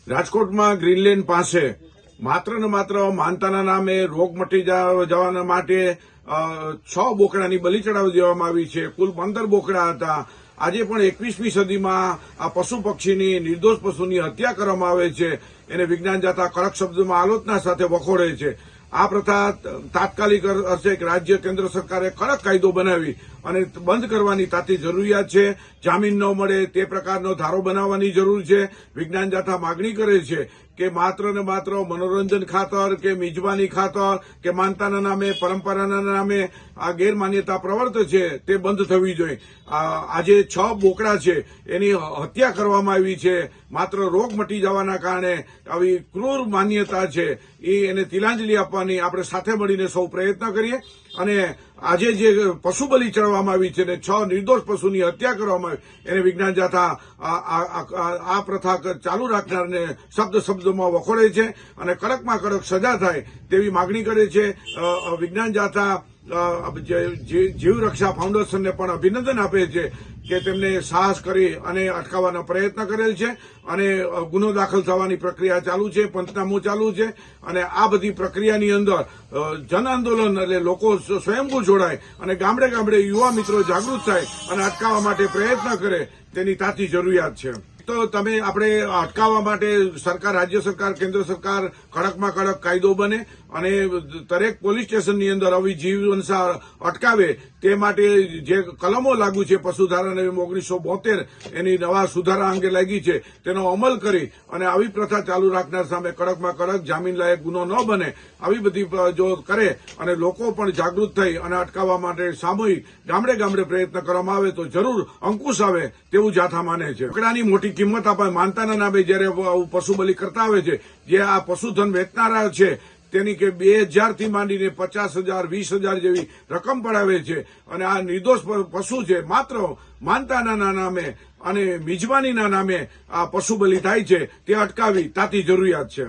રાજકોટમાં ગ્રીનલેન્ડ પાસે માત્ર ને માત્ર માનતાના નામે રોગ મટી જવાના માટે 6 બોકડાની બલિ ચડાવી દેવામાં આવી છે. કુલ 15 બોકડા હતા. આજે પણ 21મી સદીમાં આ પશુ પક્ષીની નિર્દોષ પશુની હત્યા કરવામાં આવે છે. એને વિજ્ઞાન જાતા કડક શબ્દોમાં આલોચના સાથે વખોડે છે. આ પ્રથા તાત્કાલિક અર્થે રાજ્ય કેન્દ્ર સરકારે કડક કાયદો બનાવી અને બંધ કરવાની તાતી જરૂરિયાત છે. જામીન ન મળે તે પ્રકારનો ધારો બનાવવાની જરૂર છે. વિજ્ઞાન જાથા માગણી કરે છે કે માત્ર ને માત્ર મનોરંજન ખાતર કે મિજબાની ખાતર કે માનતાના નામે પરંપરાના નામે આ ગેરમાન્યતા પ્રવર્તે છે તે બંધ થવી જોઈએ. આજે 6 બોકડા છે એની હત્યા કરવામાં આવી છે. માત્ર રોગ મટી જવાના કારણે આવી ક્રૂર માન્યતા છે એને તિલાંજલિ આપવાની આપણે સાથે મળીને સૌ પ્રયત્ન કરીએ. અને આજે જે પશુ બલિ ચડાવવામાં આવી છે ને 6 નિર્દોષ પશુની હત્યા કરવામાં આવી એને વિજ્ઞાન જાથા આ પ્રથા ચાલુ રાખનારને શબ્દોમાં વખોડે છે અને કડકમાં કડક સજા થાય તેવી માગણી કરે છે. વિજ્ઞાન જાથા જીવ રક્ષા ફાઉન્ડેશનને પણ અભિનંદન આપે છે કે તેમને સાહસ કરી અને અટકાવવાનો પ્રયત્ન કરેલ છે અને ગુનો દાખલ થવાની પ્રક્રિયા ચાલુ છે, પંચનામું ચાલુ છે. અને આ બધી પ્રક્રિયાની અંદર જન આંદોલન એટલે લોકો સ્વયંભૂ જોડાય અને ગામડે ગામડે યુવા મિત્રો જાગૃત થાય અને અટકાવવા માટે પ્રયત્ન કરે તેની તાતી જરૂરિયાત છે. તો તમે આપણે અટકાવવા માટે સરકાર, રાજ્ય સરકાર, કેન્દ્ર સરકાર કડકમાં કડક કાયદો બને અને દરેક પોલીસ સ્ટેશનની અંદર આવી જીવહિંસા અટકાવે તે માટે જે કલમો લાગુ છે પશુધારા નિયમ 1972 એની નવા સુધારા અંગે લાગી છે તેનો અમલ કરી અને આવી પ્રથા ચાલુ રાખનાર સામે કડકમાં કડક જામીન લાયક ગુનો ન બને આવી બધી જો કરે અને લોકો પણ જાગૃત થઈ અને અટકાવવા માટે સામૂહિક ગામડે ગામડે પ્રયત્ન કરવામાં આવે તો જરૂર અંકુશ આવે તેવું જાથા માને છે. બોકડાની મોટી કિંમત આપણે માનતાના નામે જયારે પશુ બલિ કરતા આવે છે, જે આ પશુધન વેચનારા છે તેની કે 2000 થી માંડીને 50,000, 20,000 જેવી રકમ પડાવે છે. અને આ નિર્દોષ પશુ છે માત્ર માનતાના નામે અને મિજબાનીના નામે આ પશુ બલિ થાય છે તે અટકાવી તાતી જરૂરિયાત છે.